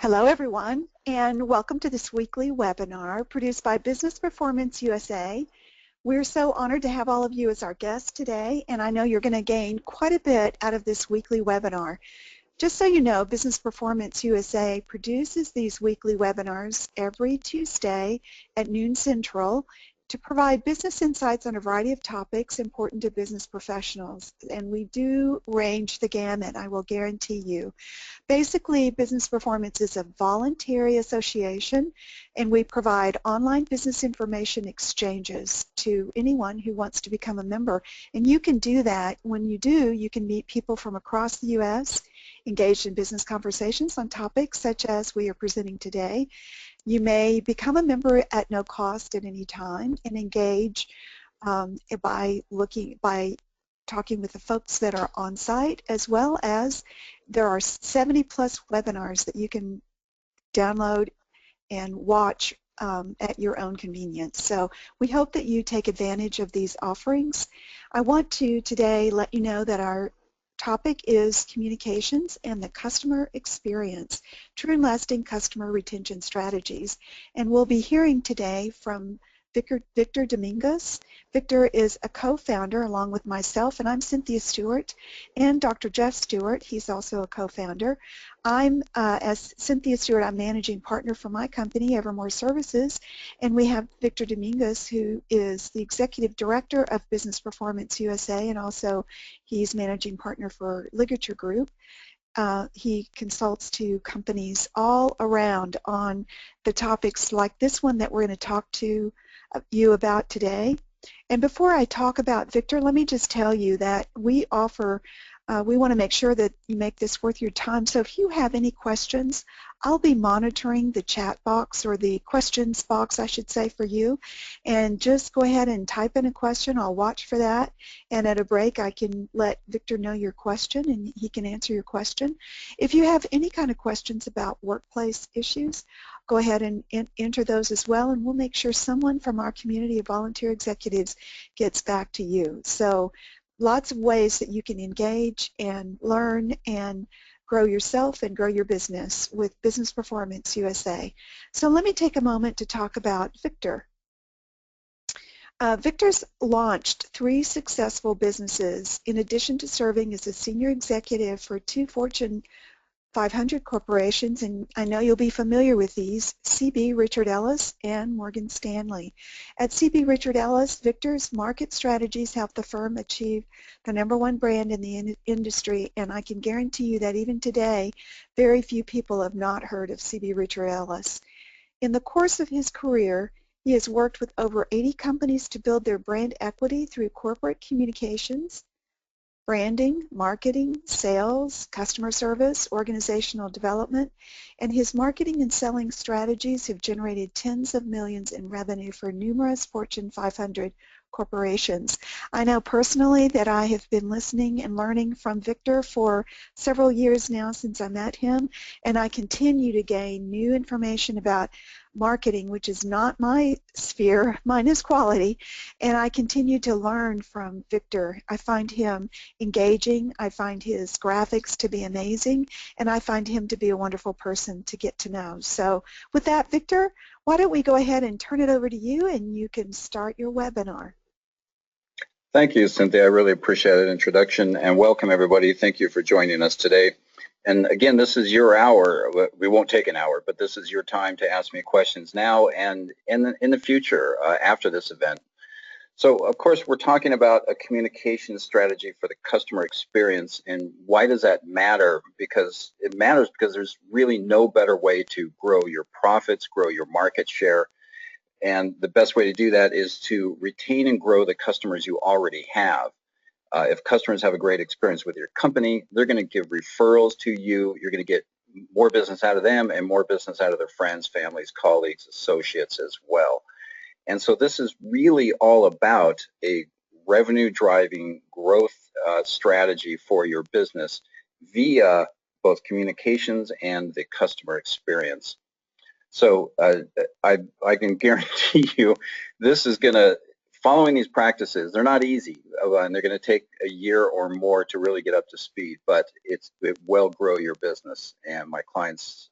Hello everyone, and welcome to this weekly webinar produced by Business Performance USA. We're so honored to have all of you as our guests today, and I know you're going to gain quite a bit out of this weekly webinar. Just so you know, Business Performance USA produces these weekly webinars every Tuesday at noon Central to provide business insights on a variety of topics important to business professionals. And we do range the gamut, I will guarantee you. Basically, Business Performance is a voluntary association, and we provide online business information exchanges to anyone who wants to become a member. And you can do that. When you do, you can meet people from across the U.S., engaged in business conversations on topics such as we are presenting today. You may become a member at no cost at any time and engage by talking with the folks that are on site, as well as there are 70 plus webinars that you can download and watch at your own convenience. So we hope that you take advantage of these offerings. I want to today let you know that our topic is communications and the customer experience, true and lasting customer retention strategies. And we'll be hearing today from Victor Dominguez. Victor is a co-founder along with myself, and I'm Cynthia Stewart, and Dr. Jeff Stewart. He's also a co-founder. As Cynthia Stewart, I'm managing partner for my company, Evermore Services, and we have Victor Dominguez, who is the executive director of Business Performance USA, and also he's managing partner for Ligature Group. He consults to companies all around on the topics like this one that we're going to talk to you about today. And before I talk about Victor, let me just tell you that we offer, we want to make sure that you make this worth your time. So if you have any questions, I'll be monitoring the chat box, or the questions box, I should say, for you. And just go ahead and type in a question. I'll watch for that. And at a break, I can let Victor know your question, and he can answer your question. If you have any kind of questions about workplace issues, go ahead and enter those as well, and we'll make sure someone from our community of volunteer executives gets back to you. So lots of ways that you can engage and learn and grow yourself and grow your business with Business Performance USA. So let me take a moment to talk about Victor. Victor's launched 3 successful businesses in addition to serving as a senior executive for 2 Fortune 500 corporations, and I know you'll be familiar with these: CB Richard Ellis and Morgan Stanley. At CB Richard Ellis, Victor's market strategies help the firm achieve the #1 brand in the industry, and I can guarantee you that even today, very few people have not heard of CB Richard Ellis. In the course of his career, he has worked with over 80 companies to build their brand equity through corporate communications, branding, marketing, sales, customer service, organizational development, and his marketing and selling strategies have generated tens of millions in revenue for numerous Fortune 500 corporations. I know personally that I have been listening and learning from Victor for several years now since I met him, and I continue to gain new information about marketing, which is not my sphere. Mine is quality, and I continue to learn from Victor. I find him engaging, I find his graphics to be amazing, and I find him to be a wonderful person to get to know. So with that, Victor, why don't we go ahead and turn it over to you, and you can start your webinar. Thank you, Cynthia. I really appreciate that introduction, and welcome everybody. Thank you for joining us today. And again, this is your hour. We won't take an hour, but this is your time to ask me questions now and in the future after this event. So, of course, we're talking about a communication strategy for the customer experience. And why does that matter? Because it matters because there's really no better way to grow your profits, grow your market share. And the best way to do that is to retain and grow the customers you already have. If customers have a great experience with your company, they're going to give referrals to you. You're going to get more business out of them and more business out of their friends, families, colleagues, associates as well. And so this is really all about a revenue-driving growth strategy for your business via both communications and the customer experience. So I can guarantee you this is going to following these practices, they're not easy, and they're going to take a year or more to really get up to speed, but it will grow your business. And my clients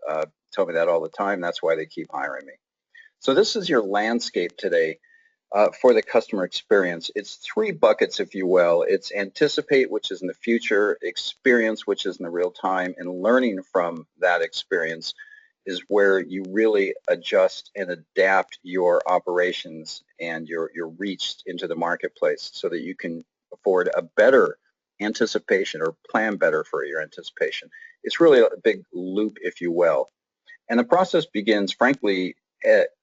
tell me that all the time. That's why they keep hiring me. So this is your landscape today for the customer experience. It's three buckets, if you will. It's anticipate, which is in the future, experience, which is in the real time, and learning from that experience is where you really adjust and adapt your operations and your reach into the marketplace so that you can afford a better anticipation or plan better for your anticipation. It's really a big loop, if you will. And the process begins, frankly,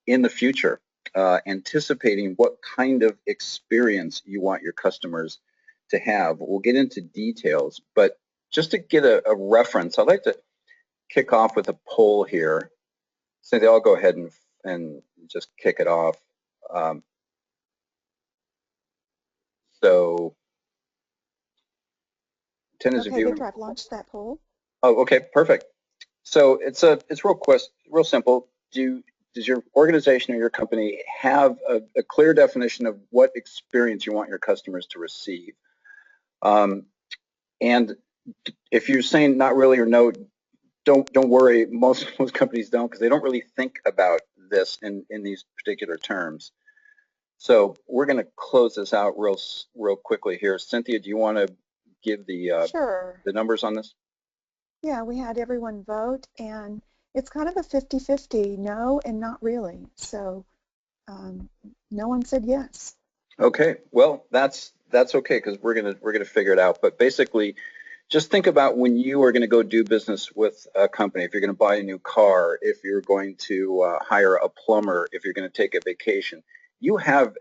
in the future, anticipating what kind of experience you want your customers to have. We'll get into details, but just to get a reference, I'd like to kick off with a poll here. Cynthia, I'll go ahead and just kick it off. So, Okay, Victor, I've launched that poll. Oh, okay, perfect. So it's real simple. Does your organization or your company have a clear definition of what experience you want your customers to receive? And if you're saying not really or no, don't worry. Most companies don't, because they don't really think about this in these particular terms. So we're going to close this out real quickly here. Cynthia, do you want to give Sure. the numbers on this? Yeah, we had everyone vote, and it's kind of a 50-50, no and not really. So no one said yes. Okay, well that's okay, because we're gonna figure it out. But basically, just think about when you are going to go do business with a company. If you're going to buy a new car, if you're going to hire a plumber, if you're going to take a vacation, you have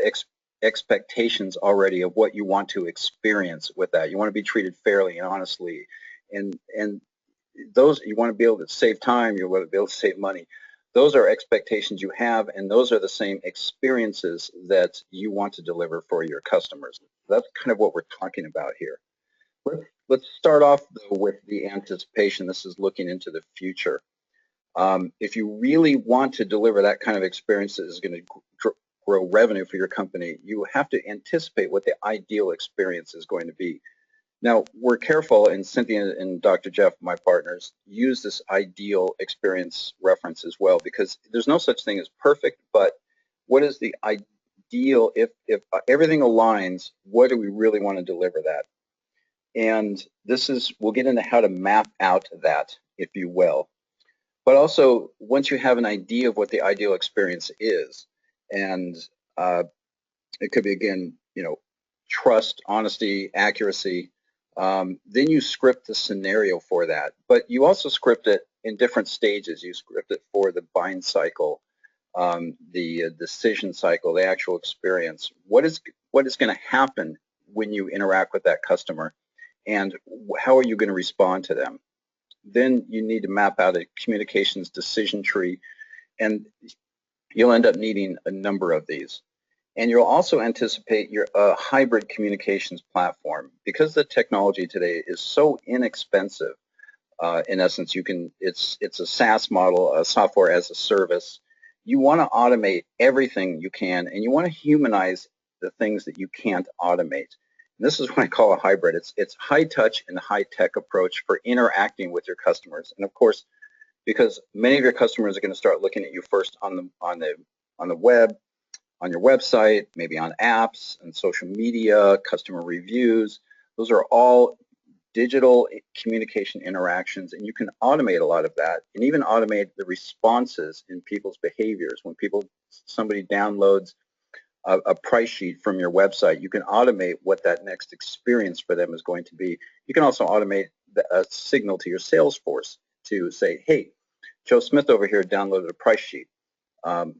expectations already of what you want to experience with that. You want to be treated fairly and honestly, and those, you want to be able to save time, you want to be able to save money. Those are expectations you have, and those are the same experiences that you want to deliver for your customers. That's kind of what we're talking about here. Let's start off though with the anticipation. This is looking into the future. If you really want to deliver that kind of experience that is going to grow revenue for your company, you have to anticipate what the ideal experience is going to be. Now, we're careful, and Cynthia and Dr. Jeff, my partners, use this ideal experience reference as well, because there's no such thing as perfect, but what is the ideal, if everything aligns, what do we really want to deliver that? And this is, we'll get into how to map out that, if you will. But also, once you have an idea of what the ideal experience is, and it could be, again, trust, honesty, accuracy, then you script the scenario for that. But you also script it in different stages. You script it for the buying cycle, the decision cycle, the actual experience. What is going to happen when you interact with that customer, and how are you going to respond to them? Then you need to map out a communications decision tree, and you'll end up needing a number of these. And you'll also anticipate your hybrid communications platform. Because the technology today is so inexpensive, in essence, it's a SaaS model, a software as a service. You want to automate everything you can, and you want to humanize the things that you can't automate. And this is what I call a hybrid. It's high touch and high tech approach for interacting with your customers. And of course, because many of your customers are going to start looking at you first on the web, on your website, maybe on apps and social media, customer reviews. Those are all digital communication interactions, and you can automate a lot of that, and even automate the responses in people's behaviors. When somebody downloads a price sheet from your website, you can automate what that next experience for them is going to be. You can also automate a signal to your Salesforce to say, hey, Joe Smith over here downloaded a price sheet.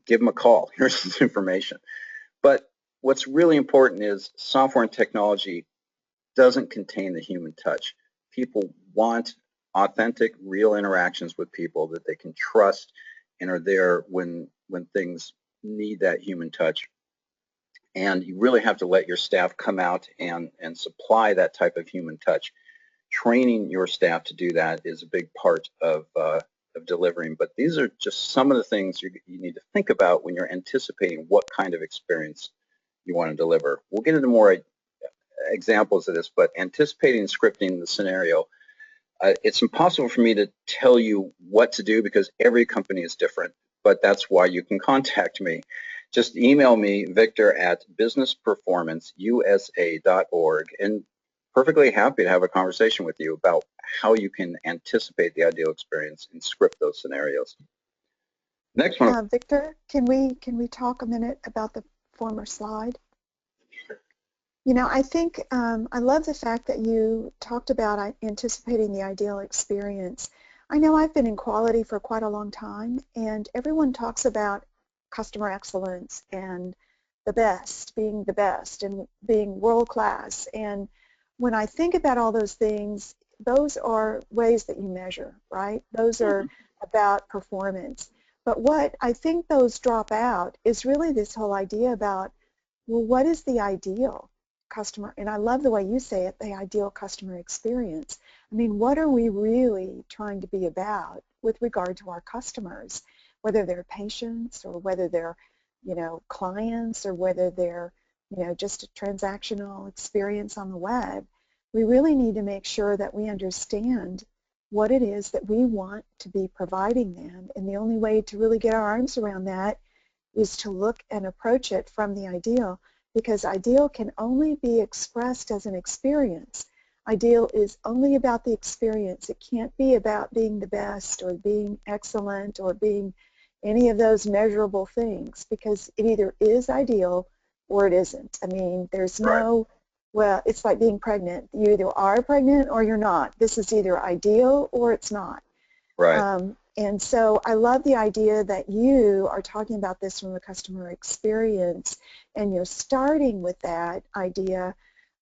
Give him a call. Here's his information. But what's really important is software and technology doesn't contain the human touch. People want authentic, real interactions with people that they can trust and are there when things need that human touch. And you really have to let your staff come out and supply that type of human touch. Training your staff to do that is a big part of delivering. But these are just some of the things you need to think about when you're anticipating what kind of experience you want to deliver. We'll get into more examples of this, but anticipating and scripting the scenario. It's impossible for me to tell you what to do because every company is different, but that's why you can contact me. Just email me, victor@businessperformanceusa.org, and perfectly happy to have a conversation with you about how you can anticipate the ideal experience and script those scenarios. Next one. Victor, can we talk a minute about the former slide? You know, I think I love the fact that you talked about anticipating the ideal experience. I know I've been in quality for quite a long time, and everyone talks about customer excellence and being the best, and being world class. And when I think about all those things, those are ways that you measure, right? Those are about performance. But what I think those drop out is really this whole idea about, well, what is the ideal customer? And I love the way you say it, the ideal customer experience. I mean, what are we really trying to be about with regard to our customers, whether they're patients or whether they're, you know, clients, or whether they're, you know, just a transactional experience on the web. We really need to make sure that we understand what it is that we want to be providing them. And the only way to really get our arms around that is to look and approach it from the ideal, because ideal can only be expressed as an experience. Ideal is only about the experience. It can't be about being the best or being excellent or being any of those measurable things, because it either is ideal or it isn't. I mean, there's no, well, it's like being pregnant. You either are pregnant or you're not. This is either ideal or it's not. Right. And so I love the idea that you are talking about this from a customer experience, and you're starting with that idea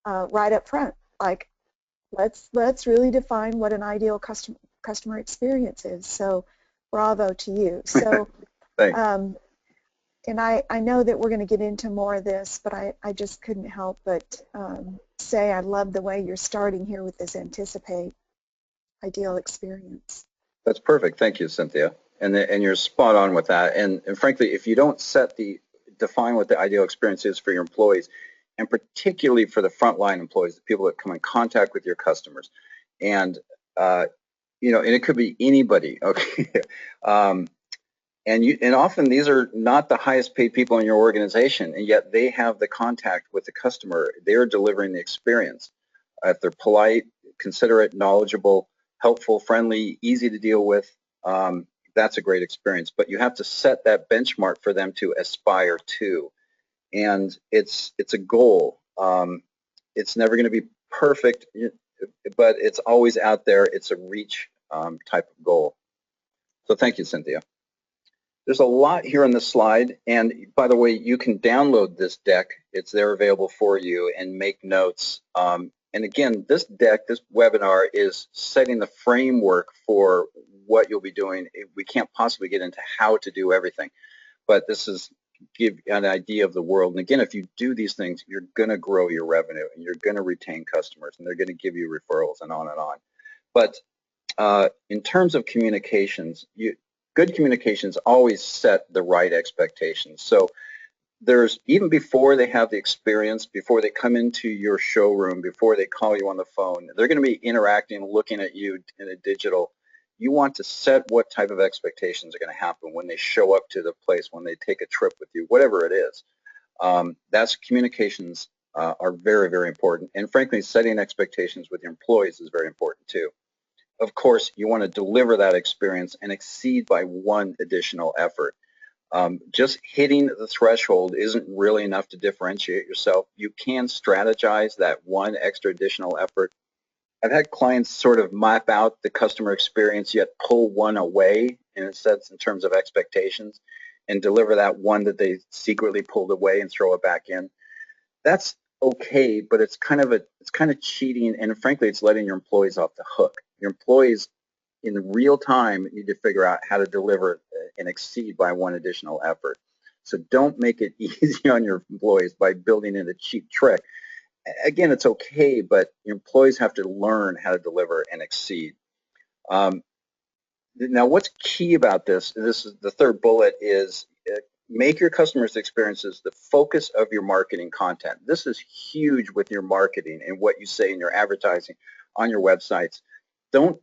right up front. Like, let's really define what an ideal customer experience is. So bravo to you. So, and I know that we're going to get into more of this, but I just couldn't help but say I love the way you're starting here with this anticipate ideal experience. That's perfect. Thank you, Cynthia. And you're spot on with that. And frankly, if you don't define what the ideal experience is for your employees, and particularly for the frontline employees, the people that come in contact with your customers, and you know, and it could be anybody, okay. And often these are not the highest paid people in your organization, and yet they have the contact with the customer. They're delivering the experience. If they're polite, considerate, knowledgeable, helpful, friendly, easy to deal with, that's a great experience. But you have to set that benchmark for them to aspire to. And it's a goal. It's never going to be perfect, but it's always out there. It's a reach type of goal. So thank you, Cynthia. There's a lot here on this slide, and by the way, you can download this deck. It's there available for you, and make notes. And again, this deck, this webinar is setting the framework for what you'll be doing. We can't possibly get into how to do everything, but this is give an idea of the world. And again, if you do these things, you're going to grow your revenue, and you're going to retain customers, and they're going to give you referrals, and on and on. But in terms of communications, good communications always set the right expectations. So there's, even before they have the experience, before they come into your showroom, before they call you on the phone, they're going to be interacting, looking at you in a digital. You want to set what type of expectations are going to happen when they show up to the place, when they take a trip with you, whatever it is. That's communications are very, very important. And frankly, setting expectations with your employees is very important too. Of course, you want to deliver that experience and exceed by one additional effort. Just hitting the threshold isn't really enough to differentiate yourself. You can strategize that one extra additional effort. I've had clients sort of map out the customer experience, yet pull one away in a sense in terms of expectations, and deliver that one that they secretly pulled away and throw it back in. That's okay, but it's kind of cheating, and frankly, it's letting your employees off the hook. Your employees in real time need to figure out how to deliver and exceed by one additional effort. So don't make it easy on your employees by building in a cheap trick. Again, it's okay, but your employees have to learn how to deliver and exceed. Now, what's key about this is the third bullet is make your customers' experiences the focus of your marketing content. This is huge with your marketing and what you say in your advertising on your websites. Don't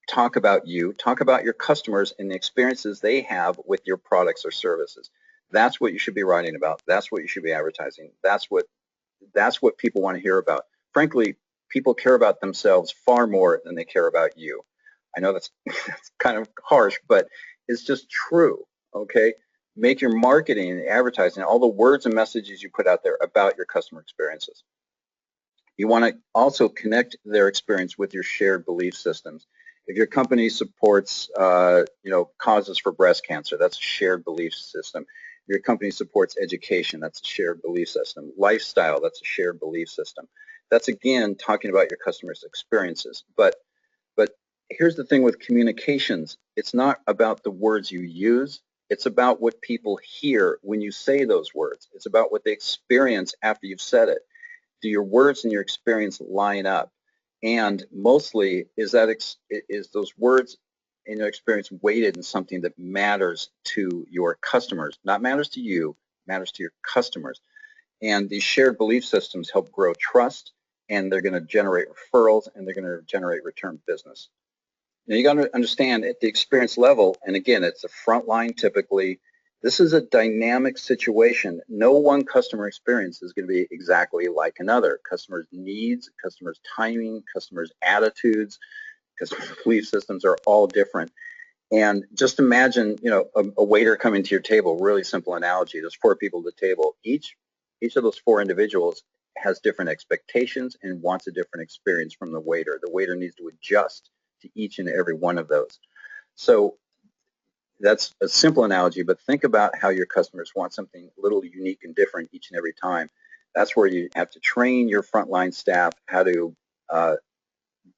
talk about you, talk about your customers and the experiences they have with your products or services. That's what you should be writing about. That's what you should be advertising. That's what people want to hear about. Frankly, people care about themselves far more than they care about you. I know that's, that's kind of harsh, but it's just true, okay? Make your marketing and advertising, all the words and messages you put out there about your customer experiences. You want to also connect their experience with your shared belief systems. If your company supports, causes for breast cancer, that's a shared belief system. If your company supports education, that's a shared belief system. Lifestyle, that's a shared belief system. That's, again, talking about your customers' experiences. But here's the thing with communications. It's not about the words you use. It's about what people hear when you say those words. It's about what they experience after you've said it. Do your words and your experience line up? And mostly, is those words and your experience weighted in something that matters to your customers? Not matters to you, matters to your customers. And these shared belief systems help grow trust, and they're going to generate referrals, and they're going to generate return business. Now, you got to understand at the experience level, and again, it's a front line typically. This is a dynamic situation. No one customer experience is going to be exactly like another. Customers' needs, customers' timing, customers' attitudes, customer belief systems are all different. And just imagine, a waiter coming to your table. Really simple analogy. There's 4 people at the table. Each of those 4 individuals has different expectations and wants a different experience from the waiter. The waiter needs to adjust to each and every one of those. So that's a simple analogy, but think about how your customers want something a little unique and different each and every time. That's where you have to train your frontline staff how to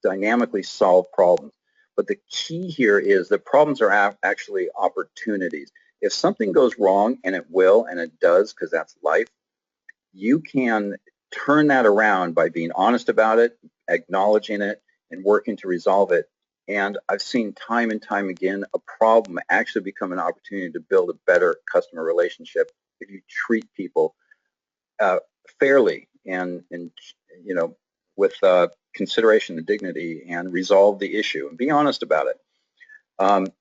dynamically solve problems. But the key here is that problems are actually opportunities. If something goes wrong, and it will, and it does, because that's life, you can turn that around by being honest about it, acknowledging it, and working to resolve it. And I've seen time and time again a problem actually become an opportunity to build a better customer relationship if you treat people fairly and with consideration and dignity, and resolve the issue and be honest about it.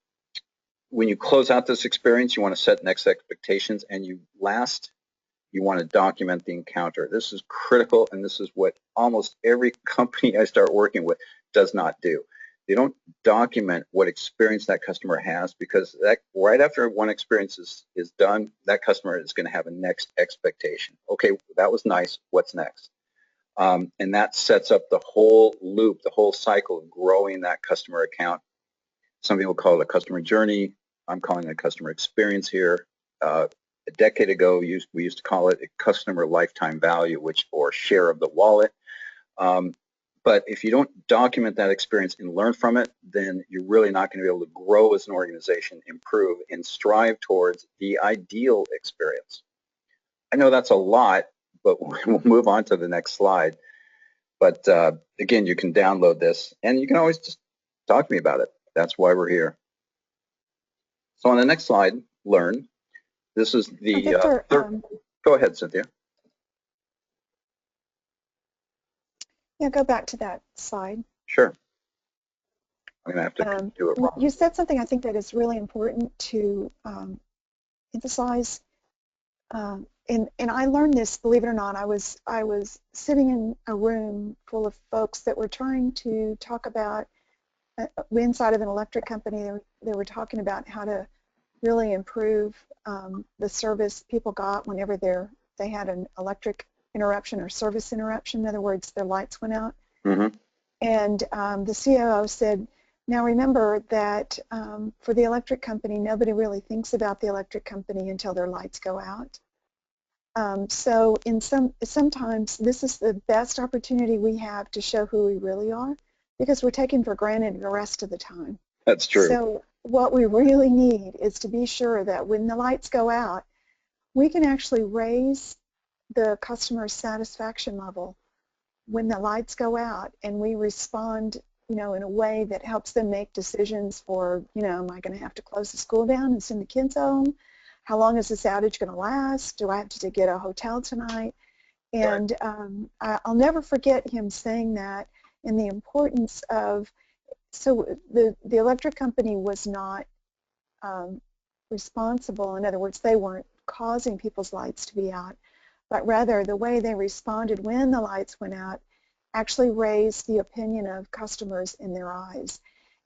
When you close out this experience, you want to set next expectations, and you want to document the encounter. This is critical, and this is what almost every company I start working with does not do. They don't document what experience that customer has, because that right after one experience is done, that customer is going to have a next expectation. Okay, that was nice. What's next? And that sets up the whole loop, the whole cycle of growing that customer account. Some people call it a customer journey. I'm calling it a customer experience here. A decade ago, we used to call it a customer lifetime value, or share of the wallet. But if you don't document that experience and learn from it, then you're really not going to be able to grow as an organization, improve, and strive towards the ideal experience. I know that's a lot, but we'll move on to the next slide. But again, you can download this, and you can always just talk to me about it. That's why we're here. So on the next slide, learn. This is the Victor, go ahead, Cynthia. Yeah, go back to that slide. Sure. I'm going to have to do it wrong. You said something I think that is really important to emphasize. And I learned this, believe it or not. I was sitting in a room full of folks that were trying to talk about, inside of an electric company, they were talking about how to really improve the service people got whenever they had an electric interruption or service interruption. In other words, their lights went out. Mm-hmm. And the COO said, now remember that for the electric company, nobody really thinks about the electric company until their lights go out. So sometimes this is the best opportunity we have to show who we really are, because we're taken for granted the rest of the time. That's true. So what we really need is to be sure that when the lights go out, we can actually raise the customer's satisfaction level when the lights go out, and we respond, in a way that helps them make decisions for, am I going to have to close the school down and send the kids home? how long is this outage going to last? Do I have to get a hotel tonight? And I'll never forget him saying that, and the importance of, so the electric company was not responsible. In other words, they weren't causing people's lights to be out, but rather the way they responded when the lights went out actually raised the opinion of customers in their eyes.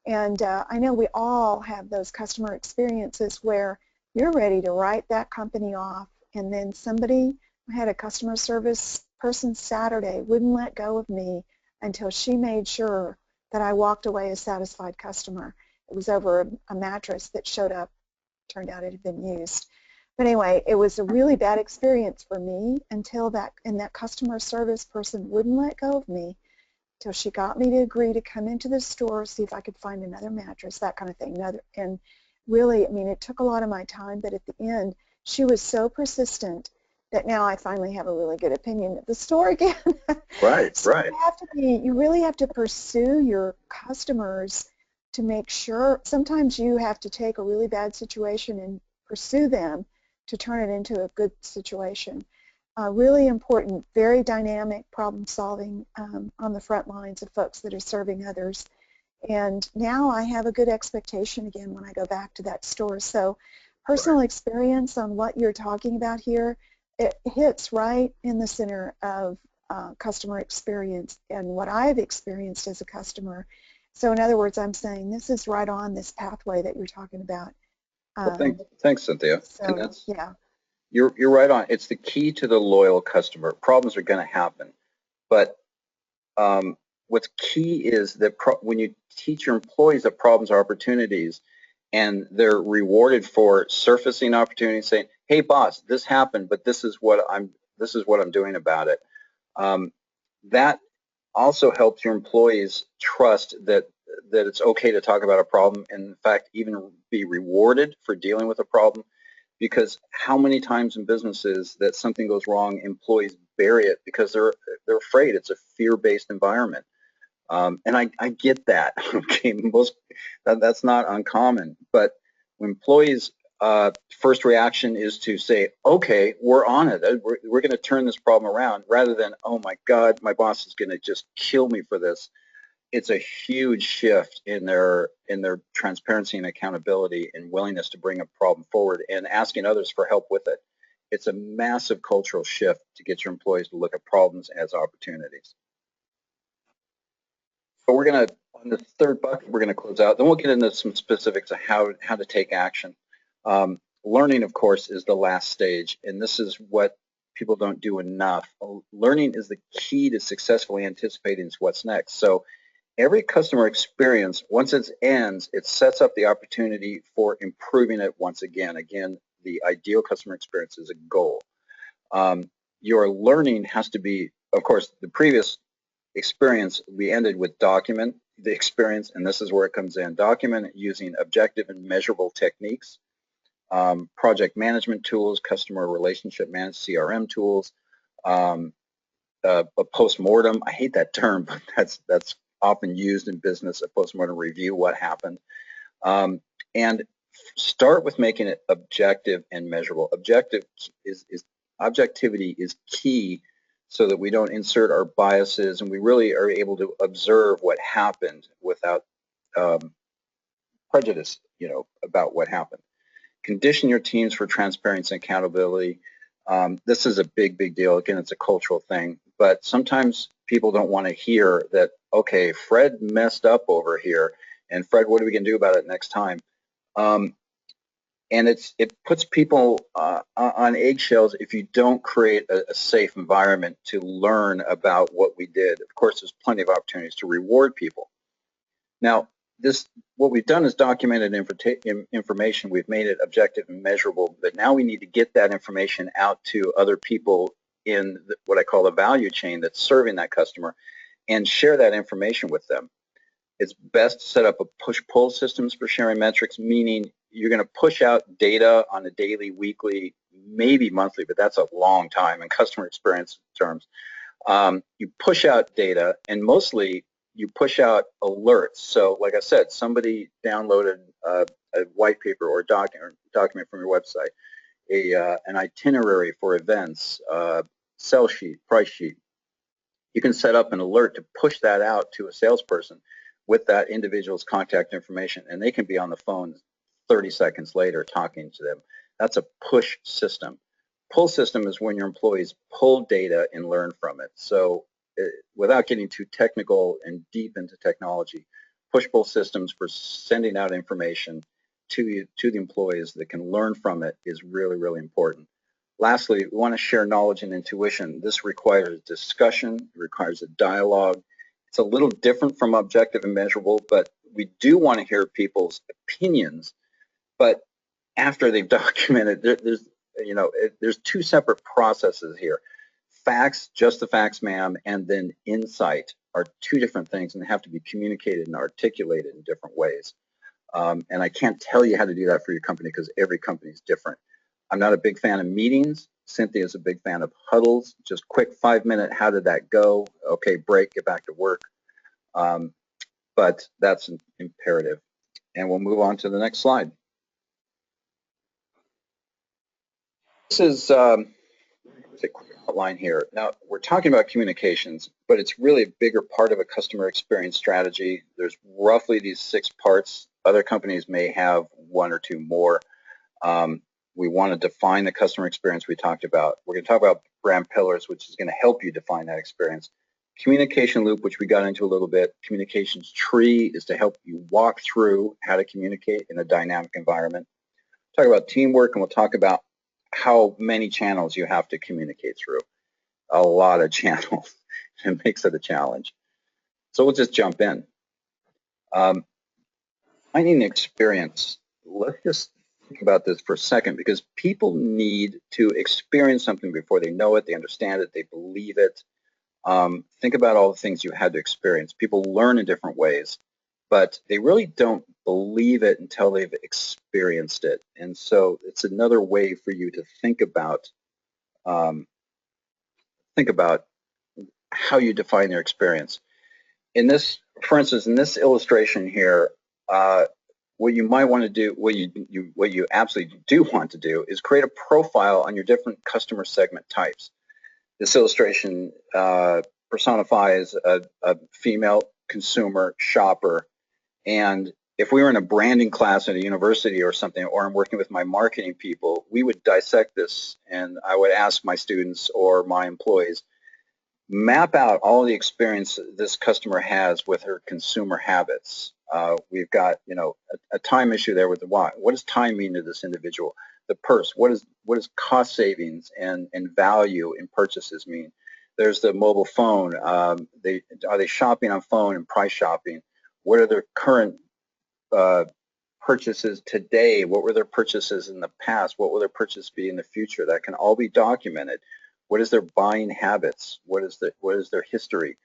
And I know we all have those customer experiences where you're ready to write that company off, and then somebody, I had a customer service person Saturday, wouldn't let go of me until she made sure that I walked away a satisfied customer. It was over a mattress that showed up, turned out it had been used. But anyway, it was a really bad experience for me until that customer service person wouldn't let go of me till she got me to agree to come into the store, see if I could find another mattress, that kind of thing. And really, I mean, it took a lot of my time, but at the end, she was so persistent that now I finally have a really good opinion of the store again. Right, So right. you really have to pursue your customers to make sure. Sometimes you have to take a really bad situation and pursue them to turn it into a good situation. Really important, very dynamic problem solving on the front lines of folks that are serving others. And now I have a good expectation again when I go back to that store. So personal experience on what you're talking about here, it hits right in the center of customer experience and what I've experienced as a customer. So in other words, I'm saying this is right on this pathway that you're talking about. Well, thanks, Cynthia. And So, yeah. You're right on. It's the key to the loyal customer. Problems are going to happen, but what's key is that when you teach your employees that problems are opportunities, and they're rewarded for surfacing opportunities, saying, "Hey, boss, this happened, but this is what I'm doing about it." That also helps your employees trust that it's okay to talk about a problem, and in fact, even be rewarded for dealing with a problem. Because how many times in businesses that something goes wrong, employees bury it because they're afraid. It's a fear-based environment. And I get that. Okay, that's not uncommon. But when employees' first reaction is to say, "Okay, we're on it. We're going to turn this problem around," rather than, "Oh my God, my boss is going to just kill me for this." It's a huge shift in their transparency and accountability and willingness to bring a problem forward and asking others for help with it. It's a massive cultural shift to get your employees to look at problems as opportunities. So we're going to, on the third bucket, we're going to close out. Then we'll get into some specifics of how to take action. Learning, of course, is the last stage, and this is what people don't do enough. Learning is the key to successfully anticipating what's next. So every customer experience, once it ends, it sets up the opportunity for improving it once again. Again, the ideal customer experience is a goal. Your learning has to be, of course, the previous experience, we ended with document the experience, and this is where it comes in. Document using objective and measurable techniques, project management tools, customer relationship management, CRM tools, a post-mortem. I hate that term, but that's often used in business, a post-mortem review, what happened. And start with making it objective and measurable. Objectivity is key so that we don't insert our biases and we really are able to observe what happened without prejudice, about what happened. Condition your teams for transparency and accountability. This is a big, big deal. Again, it's a cultural thing, but sometimes people don't want to hear that, okay, Fred messed up over here, and Fred, what are we going to do about it next time? And it puts people on eggshells if you don't create a safe environment to learn about what we did. Of course, there's plenty of opportunities to reward people. Now, what we've done is documented information. We've made it objective and measurable, but now we need to get that information out to other people in what I call the value chain that's serving that customer and share that information with them. It's best to set up a push-pull systems for sharing metrics, meaning you're going to push out data on a daily, weekly, maybe monthly, but that's a long time in customer experience terms. You push out data, and mostly you push out alerts. So like I said, somebody downloaded a white paper or document from your website. an itinerary for events, sell sheet, price sheet. You can set up an alert to push that out to a salesperson with that individual's contact information, and they can be on the phone 30 seconds later talking to them. That's a push system. Pull system is when your employees pull data and learn from it. So without getting too technical and deep into technology, push-pull systems for sending out information to the employees that can learn from it is really, really important. Lastly, we want to share knowledge and intuition. This requires discussion, it requires a dialogue. It's a little different from objective and measurable, but we do want to hear people's opinions. But after they've documented, there's two separate processes here. Facts, just the facts, ma'am, and then insight are two different things and have to be communicated and articulated in different ways. And I can't tell you how to do that for your company because every company is different. I'm not a big fan of meetings. Cynthia is a big fan of huddles. Just quick 5-minute, how did that go? Okay, break, get back to work. But that's imperative. And we'll move on to the next slide. This is a quick outline here. Now, we're talking about communications, but it's really a bigger part of a customer experience strategy. There's roughly these 6 parts. Other companies may have 1 or 2 more. We want to define the customer experience we talked about. We're going to talk about brand pillars, which is going to help you define that experience. Communication loop, which we got into a little bit. Communications tree is to help you walk through how to communicate in a dynamic environment. Talk about teamwork, and we'll talk about how many channels you have to communicate through. A lot of channels. It makes it a challenge. So we'll just jump in. Finding experience. Let's just think about this for a second, because people need to experience something before they know it, they understand it, they believe it. Think about all the things you had to experience. People learn in different ways, but they really don't believe it until they've experienced it. And so it's another way for you to think about how you define their experience. In this, for instance, in this illustration here, what you might want to do, what you absolutely do want to do, is create a profile on your different customer segment types. This illustration personifies a female consumer shopper, and if we were in a branding class at a university or something, or I'm working with my marketing people, we would dissect this, and I would ask my students or my employees, map out all the experience this customer has with her consumer habits. We've got, a time issue there with the why. What does time mean to this individual? The purse. What does cost savings and value in purchases mean? There's the mobile phone. Are they shopping on phone and price shopping? What are their current purchases today? What were their purchases in the past? What will their purchases be in the future? That can all be documented. What is their buying habits? What is their history?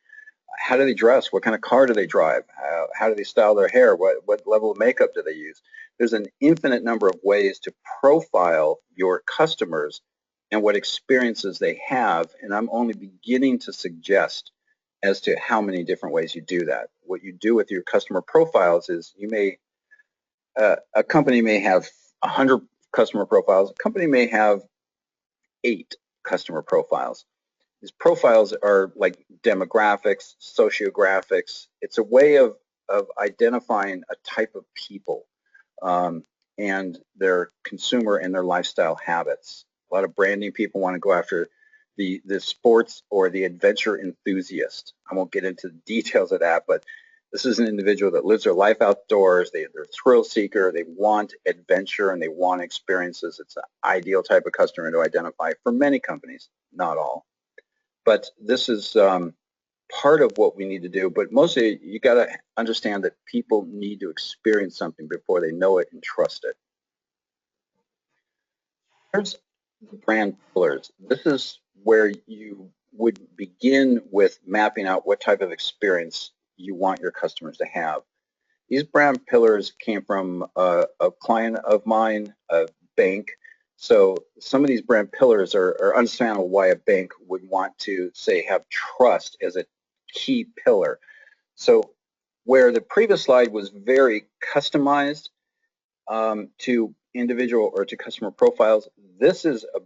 How do they dress? What kind of car do they drive? How do they style their hair? What level of makeup do they use? There's an infinite number of ways to profile your customers and what experiences they have, and I'm only beginning to suggest as to how many different ways you do that. What you do with your customer profiles is a company may have 100 customer profiles. A company may have 8 customer profiles. These profiles are like demographics, sociographics. It's a way of identifying a type of people and their consumer and their lifestyle habits. A lot of branding people want to go after the sports or the adventure enthusiast. I won't get into the details of that, but this is an individual that lives their life outdoors. They're a thrill seeker. They want adventure and they want experiences. It's an ideal type of customer to identify for many companies, not all. But this is part of what we need to do. But mostly, you got to understand that people need to experience something before they know it and trust it. Here's the brand pillars. This is where you would begin with mapping out what type of experience you want your customers to have. These brand pillars came from a client of mine, a bank. So some of these brand pillars are understandable why a bank would want to, say, have trust as a key pillar. So where the previous slide was very customized to individual or to customer profiles. This is a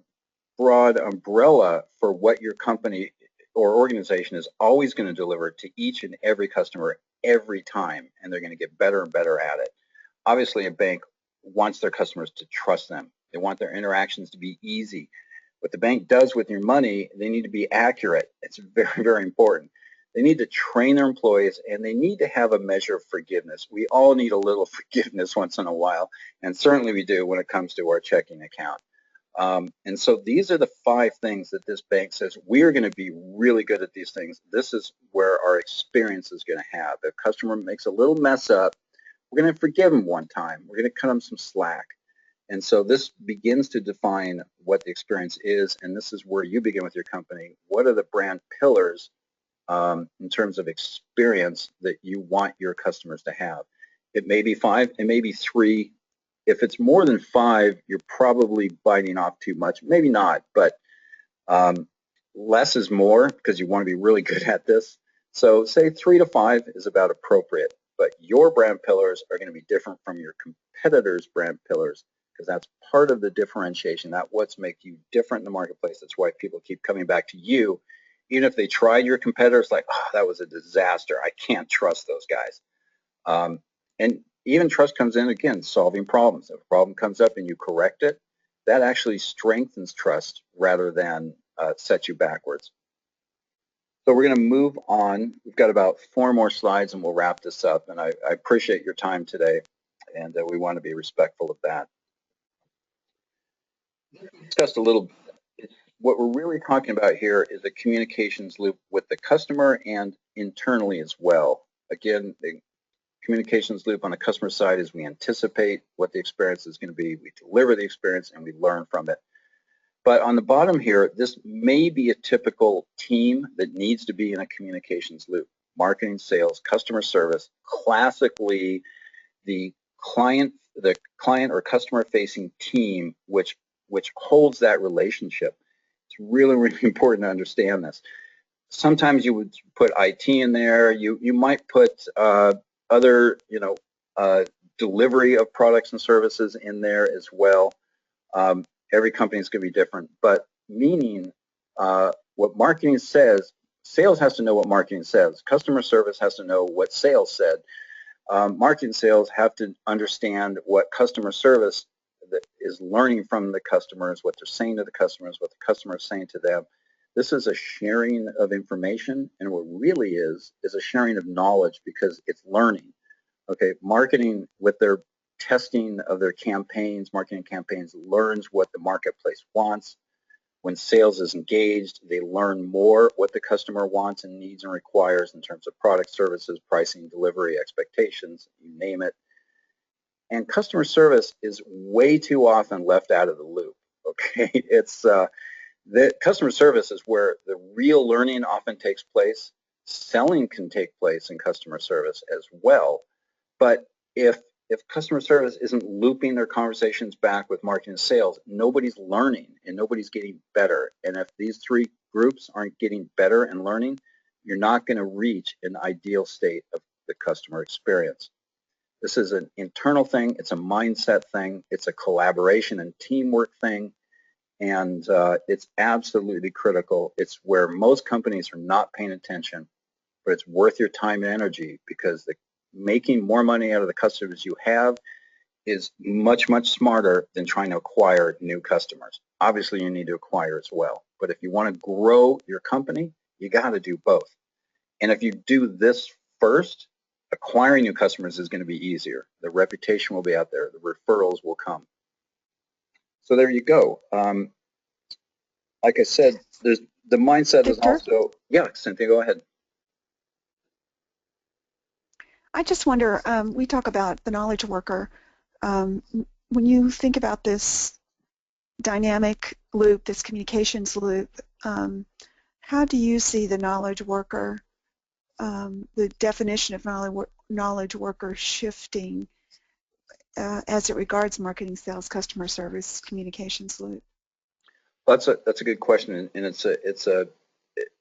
broad umbrella for what your company or organization is always going to deliver to each and every customer every time, and they're going to get better and better at it. Obviously, a bank wants their customers to trust them. They want their interactions to be easy. What the bank does with your money, they need to be accurate. It's very, very important. They need to train their employees, and they need to have a measure of forgiveness. We all need a little forgiveness once in a while, and certainly we do when it comes to our checking account. And so these are the 5 things that this bank says we're going to be really good at these things. This is where our experience is going to have. If a customer makes a little mess up, we're going to forgive them one time. We're going to cut them some slack. And so this begins to define what the experience is, and this is where you begin with your company. What are the brand pillars in terms of experience that you want your customers to have? It may be 5, it may be 3. If it's more than 5, you're probably biting off too much. Maybe not, but less is more because you want to be really good at this. So say 3 to 5 is about appropriate, but your brand pillars are going to be different from your competitors' brand pillars because that's part of the differentiation. That's what's make you different in the marketplace. That's why people keep coming back to you. Even if they tried your competitors, like, oh, that was a disaster. I can't trust those guys. And even trust comes in, again, solving problems. If a problem comes up and you correct it, that actually strengthens trust rather than set you backwards. So we're going to move on. We've got about 4 more slides and we'll wrap this up. And I appreciate your time today, and we want to be respectful of that. We discussed a little. What we're really talking about here is a communications loop with the customer and internally as well. Again, the communications loop on the customer side is we anticipate what the experience is going to be, we deliver the experience, and we learn from it. But on the bottom here, this may be a typical team that needs to be in a communications loop. Marketing, sales, customer service, classically the client or customer-facing team which holds that relationship. It's really, really important to understand this. Sometimes you would put IT in there. You might put other, delivery of products and services in there as well. Every company is going to be different, but meaning what marketing says, sales has to know what marketing says. Customer service has to know what sales said. Marketing sales have to understand what customer service is learning from the customers, what they're saying to the customers, what the customer is saying to them. This is a sharing of information, and what really is a sharing of knowledge because it's learning. Okay, marketing with their testing of their campaigns, marketing campaigns, learns what the marketplace wants. When sales is engaged, they learn more what the customer wants and needs and requires in terms of product, services, pricing, delivery, expectations, you name it. And customer service is way too often left out of the loop. Okay, it's the customer service is where the real learning often takes place. Selling can take place in customer service as well. But if customer service isn't looping their conversations back with marketing and sales, nobody's learning and nobody's getting better. And if these 3 groups aren't getting better and learning, you're not going to reach an ideal state of the customer experience. This is an internal thing. It's a mindset thing. It's a collaboration and teamwork thing. And it's absolutely critical. It's where most companies are not paying attention, but it's worth your time and energy because making more money out of the customers you have is much, much smarter than trying to acquire new customers. Obviously, you need to acquire as well. But if you want to grow your company, you got to do both. And if you do this first, acquiring new customers is going to be easier. The reputation will be out there. The referrals will come. So there you go. Like I said, the mindset is also, yeah, Cynthia, go ahead. I just wonder, we talk about the knowledge worker. When you think about this dynamic loop, this communications loop, how do you see the knowledge worker, the definition of knowledge worker shifting as it regards marketing, sales, customer service, communications loop? That's a good question, and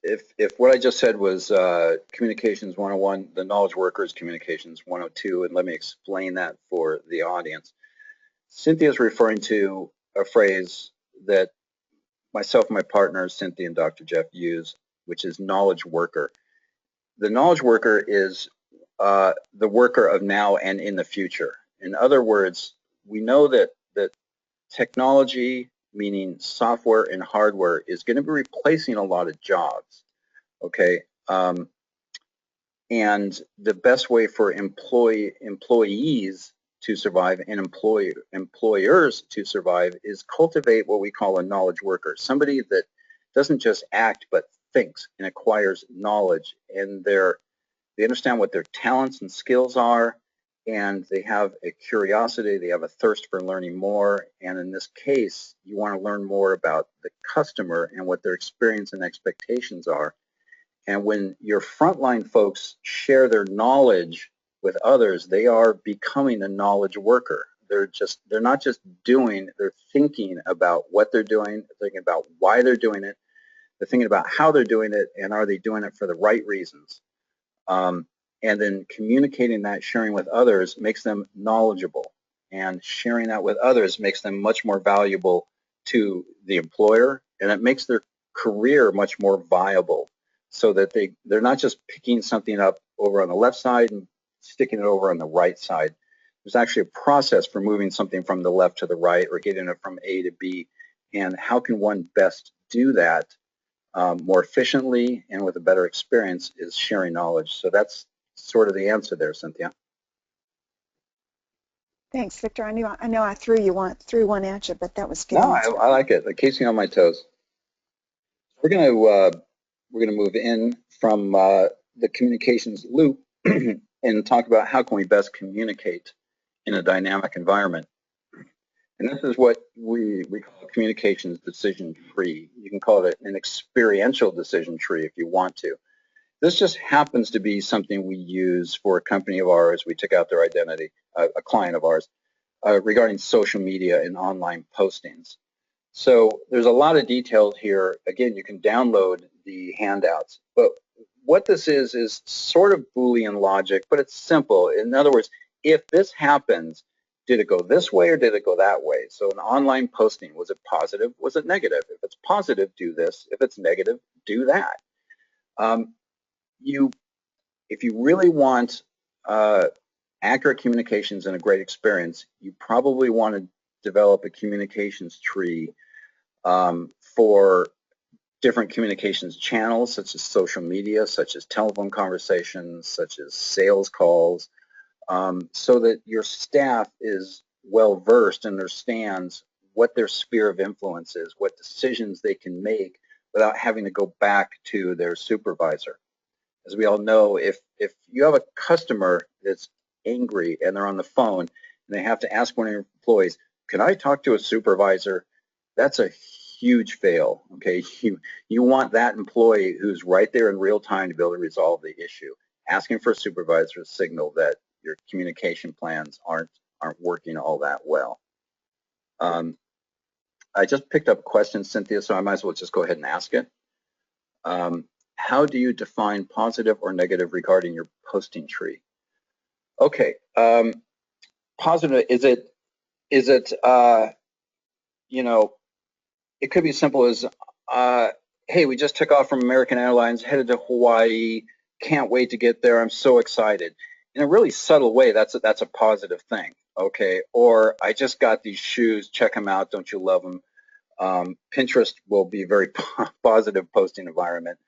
if what I just said was communications 101, the knowledge worker is communications 102, and let me explain that for the audience. Cynthia's referring to a phrase that myself and my partners, Cynthia and Dr. Jeff, use, which is knowledge worker. The knowledge worker is the worker of now and in the future. In other words, we know that technology, meaning software and hardware, is going to be replacing a lot of jobs. Okay, and the best way for employees to survive and employers to survive is cultivate what we call a knowledge worker, somebody that doesn't just act but thinks and acquires knowledge, and they understand what their talents and skills are, and they have a curiosity, they have a thirst for learning more, and in this case, you want to learn more about the customer and what their experience and expectations are. And when your frontline folks share their knowledge with others, they are becoming a knowledge worker. They're not just doing, they're thinking about what they're doing, they're thinking about why they're doing it, they're thinking about how they're doing it, and are they doing it for the right reasons. And then communicating that, sharing with others, makes them knowledgeable. And sharing that with others makes them much more valuable to the employer, and it makes their career much more viable, so that they're not just picking something up over on the left side and sticking it over on the right side. There's actually a process for moving something from the left to the right or getting it from A to B. And how can one best do that more efficiently and with a better experience is sharing knowledge. So that's sort of the answer there, Cynthia. Thanks, Victor. I know I threw one at you, but that was good No, answer. I like it. It keeps me on my toes. We're gonna move in from the communications loop and talk about how can we best communicate in a dynamic environment. And this is what we call a communications decision tree. You can call it an experiential decision tree if you want to. This just happens to be something we use for a company of ours. We took out their identity, a client of ours, regarding social media and online postings. So there's a lot of detail here. Again, you can download the handouts. But what this is sort of Boolean logic, but it's simple. In other words, if this happens, did it go this way or did it go that way? So an online posting, was it positive? Was it negative? If it's positive, do this. If it's negative, do that. If you really want accurate communications and a great experience, you probably want to develop a communications tree for different communications channels, such as social media, such as telephone conversations, such as sales calls, so that your staff is well versed and understands what their sphere of influence is, what decisions they can make without having to go back to their supervisor. As we all know, if you have a customer that's angry and they're on the phone and they have to ask one of your employees, can I talk to a supervisor? That's a huge fail, okay? You want that employee who's right there in real time to be able to resolve the issue. Asking for a supervisor is a signal that your communication plans aren't working all that well. I just picked up a question, Cynthia, so I might as well just go ahead and ask it. How do you define positive or negative regarding your posting tree? Okay, positive, is it you know, it could be as simple as, hey, we just took off from American Airlines, headed to Hawaii, can't wait to get there, I'm so excited. In a really subtle way, that's a positive thing, okay? Or I just got these shoes, check them out, don't you love them? Pinterest will be a very positive posting environment.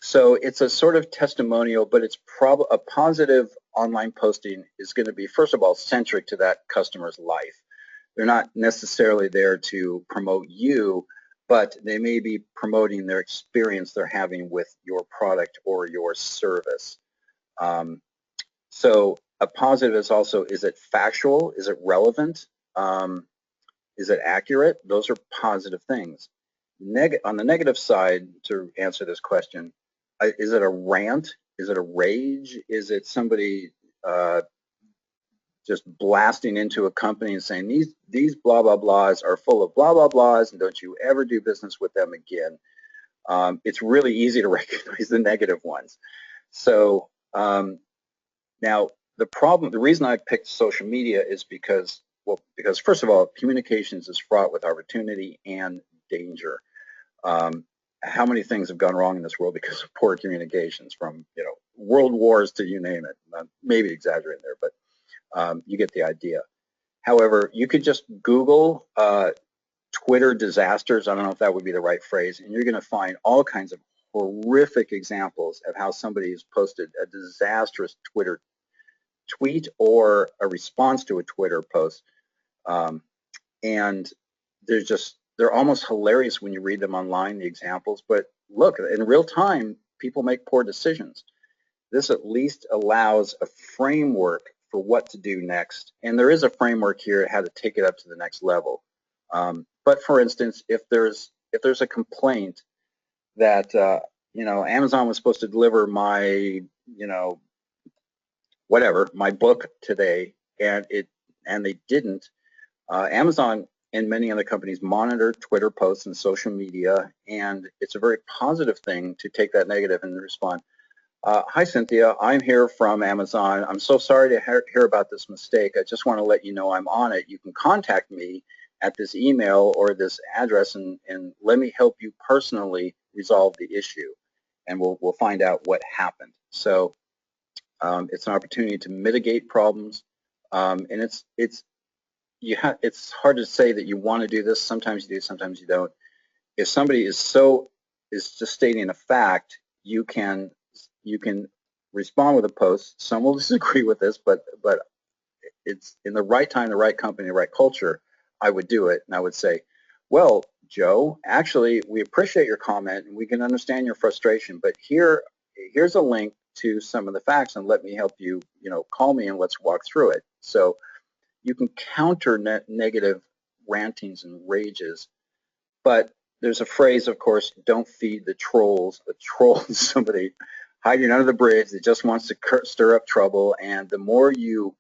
So it's a sort of testimonial, but it's a positive online posting is going to be, first of all, centric to that customer's life. They're not necessarily there to promote you, but they may be promoting their experience they're having with your product or your service. So a positive is also, is it factual? Is it relevant? Is it accurate? Those are positive things. On the negative side, to answer this question, is it a rant? Is it a rage? Is it somebody just blasting into a company and saying these blah blah blahs are full of blah blah blahs and don't you ever do business with them again? It's really easy to recognize the negative ones. So now the reason I picked social media is because well, because first of all, communications is fraught with opportunity and danger. How many things have gone wrong in this world because of poor communications, from world wars to you name it. Maybe exaggerating there, but you get the idea. However, you could just Google Twitter disasters. I don't know if that would be the right phrase, and you're going to find all kinds of horrific examples of how somebody has posted a disastrous Twitter tweet or a response to a Twitter post, and they're almost hilarious when you read them online, the examples. But look, in real time, people make poor decisions. This at least allows a framework for what to do next, and there is a framework here how to take it up to the next level. But for instance, if there's a complaint that Amazon was supposed to deliver my my book today, and they didn't, Amazon and many other companies monitor Twitter posts and social media, and it's a very positive thing to take that negative and respond. Hi, Cynthia. I'm here from Amazon. I'm so sorry to hear about this mistake. I just want to let you know I'm on it. You can contact me at this email or this address, and let me help you personally resolve the issue, and we'll find out what happened. So it's an opportunity to mitigate problems, and it's hard to say that you want to do this. Sometimes you do, sometimes you don't. If somebody is just stating a fact, you can respond with a post. Some will disagree with this, but it's in the right time, the right company, the right culture, I would do it, and I would say, well, Joe, actually, we appreciate your comment, and we can understand your frustration, but here's a link to some of the facts, and let me help you, call me and let's walk through it. So you can counter negative rantings and rages, but there's a phrase, of course, don't feed the trolls. A troll is somebody hiding under the bridge that just wants to stir up trouble, and the more you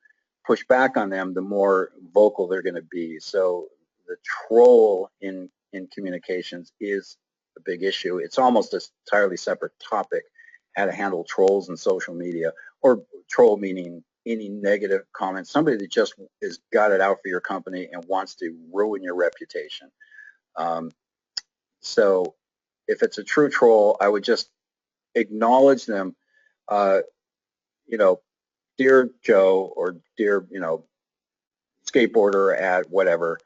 push back on them, the more vocal they're going to be. So the troll in communications is a big issue. It's almost an entirely separate topic, how to handle trolls in social media, or troll meaning any negative comments, somebody that just has got it out for your company and wants to ruin your reputation. So if it's a true troll, I would just acknowledge them, dear Joe, or dear, skateboarder at whatever,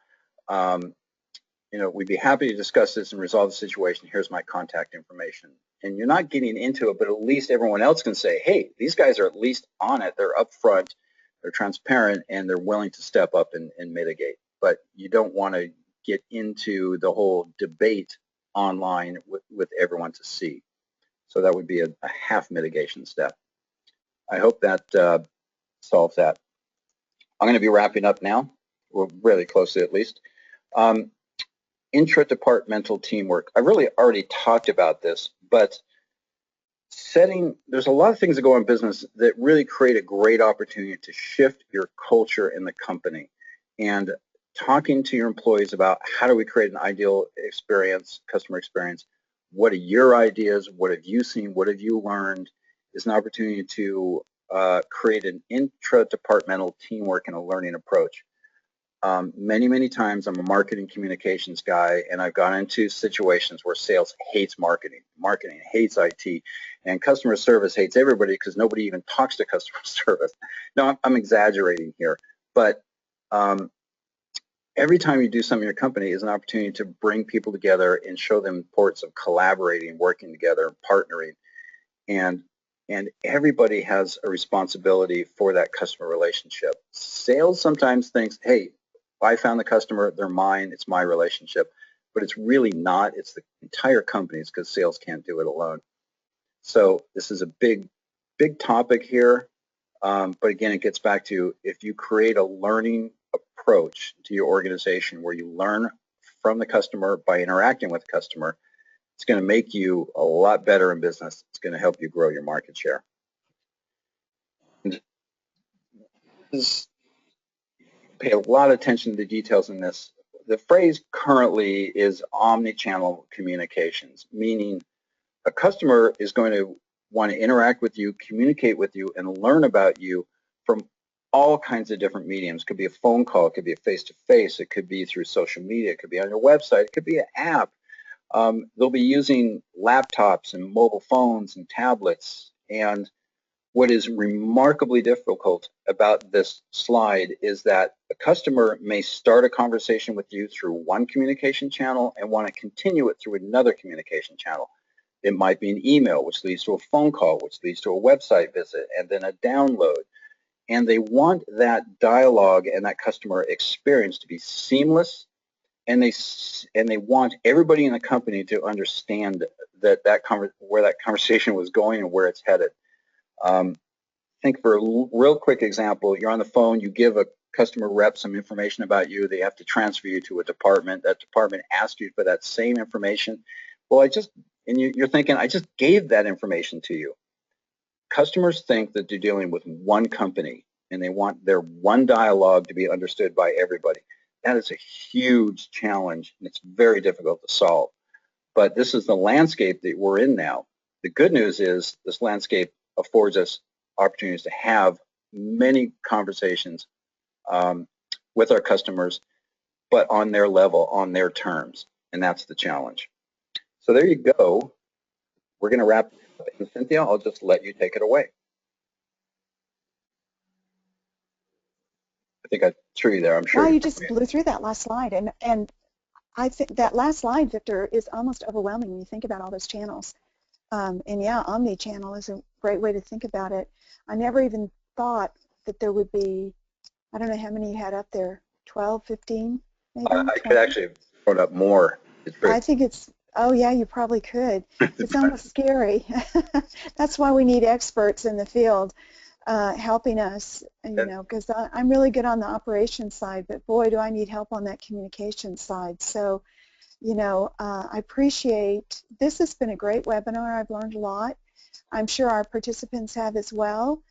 we'd be happy to discuss this and resolve the situation. Here's my contact information. And you're not getting into it, but at least everyone else can say, hey, these guys are at least on it. They're upfront, they're transparent, and they're willing to step up and mitigate. But you don't want to get into the whole debate online with everyone to see. So that would be a half mitigation step. I hope that solves that. I'm going to be wrapping up now. We're really close to it, at least. Intradepartmental teamwork. I really already talked about this, but there's a lot of things that go on in business that really create a great opportunity to shift your culture in the company. And talking to your employees about how do we create an ideal experience, customer experience, what are your ideas, what have you seen, what have you learned, is an opportunity to create an intra-departmental teamwork and a learning approach. Many times I'm a marketing communications guy, and I've gone into situations where sales hates marketing, marketing hates IT, and customer service hates everybody because nobody even talks to customer service. No, I'm exaggerating here, but every time you do something in your company is an opportunity to bring people together and show them the importance of collaborating, working together, partnering, and everybody has a responsibility for that customer relationship. Sales sometimes thinks, hey, I found the customer, they're mine, it's my relationship, but it's really not. It's the entire company, because sales can't do it alone. So this is a big topic here, but again, it gets back to, if you create a learning approach to your organization where you learn from the customer by interacting with the customer, it's going to make you a lot better in business. It's going to help you grow your market share. And pay a lot of attention to the details in this. The phrase currently is omnichannel communications, meaning a customer is going to want to interact with you, communicate with you, and learn about you from all kinds of different mediums. It could be a phone call, it could be a face-to-face, it could be through social media, it could be on your website, it could be an app. They'll be using laptops and mobile phones and tablets. And what is remarkably difficult about this slide is that a customer may start a conversation with you through one communication channel and want to continue it through another communication channel. It might be an email, which leads to a phone call, which leads to a website visit, and then a download. And they want that dialogue and that customer experience to be seamless, and they want everybody in the company to understand where that conversation was going and where it's headed. Think for a real quick example, you're on the phone, you give a customer rep some information about you, they have to transfer you to a department, that department asks you for that same information. Well, you're thinking, I just gave that information to you. Customers think that they're dealing with one company and they want their one dialogue to be understood by everybody. That is a huge challenge, and it's very difficult to solve. But this is the landscape that we're in now. The good news is this landscape affords us opportunities to have many conversations with our customers, but on their level, on their terms, and that's the challenge. So there you go. We're going to wrap it up, and Cynthia, I'll just let you take it away. I think I threw you there, I'm sure. Wow, you just blew through that last slide, and I think that last slide, Victor, is almost overwhelming when you think about all those channels. And yeah, omni-channel is a great way to think about it. I never even thought that there would be, I don't know how many you had up there, 12, 15, maybe? I could actually have thrown up more. I think it's, oh yeah, you probably could. It's almost scary. That's why we need experts in the field helping us, you know, because I'm really good on the operations side, but boy, do I need help on that communication side. So, you know, I appreciate, this has been a great webinar. I've learned a lot. I'm sure our participants have as well.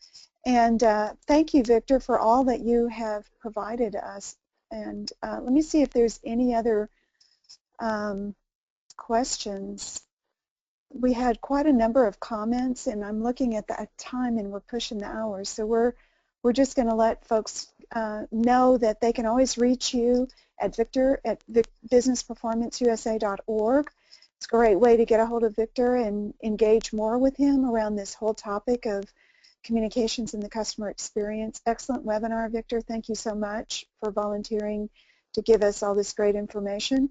And thank you, Victor, for all that you have provided us. And let me see if there's any other questions. We had quite a number of comments, and I'm looking at that time, and we're pushing the hours. So we're just going to let folks know that they can always reach you at Victor at businessperformanceusa.org. It's a great way to get a hold of Victor and engage more with him around this whole topic of communications and the customer experience. Excellent webinar, Victor. Thank you so much for volunteering to give us all this great information.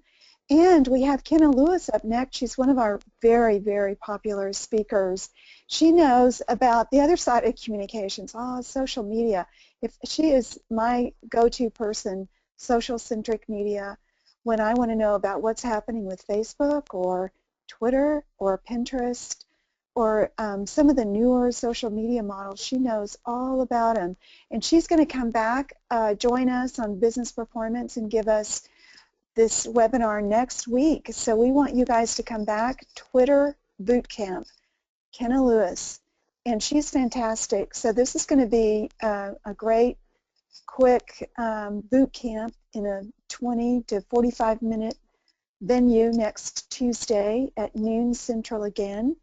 And we have Kenna Lewis up next. She's one of our very, very popular speakers. She knows about the other side of communications, social media. If she is my go-to person, social-centric media, when I want to know about what's happening with Facebook or Twitter or Pinterest or some of the newer social media models. She knows all about them. And she's going to come back, join us on Business Performance and give us this webinar next week. So we want you guys to come back. Twitter Bootcamp, Kenna Lewis, and she's fantastic. So this is going to be a great, quick boot camp in a 20 to 45-minute venue next Tuesday at noon Central again.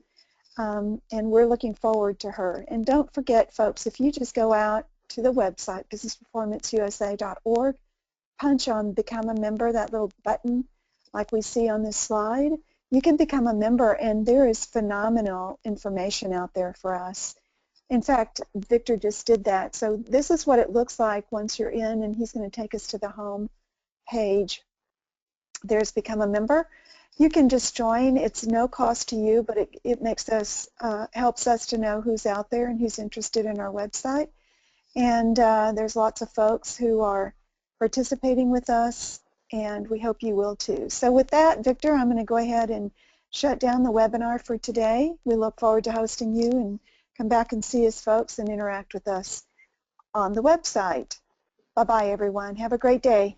And we're looking forward to her. And don't forget, folks, if you just go out to the website, businessperformanceusa.org, punch on Become a Member, that little button like we see on this slide, you can become a member, and there is phenomenal information out there for us. In fact, Victor just did that. So this is what it looks like once you're in, and he's going to take us to the home page. There's Become a Member. You can just join. It's no cost to you, but it makes us, helps us to know who's out there and who's interested in our website. And there's lots of folks who are participating with us, and we hope you will too. So with that, Victor, I'm going to go ahead and shut down the webinar for today. We look forward to hosting you, and come back and see us, folks, and interact with us on the website. Bye-bye, everyone. Have a great day.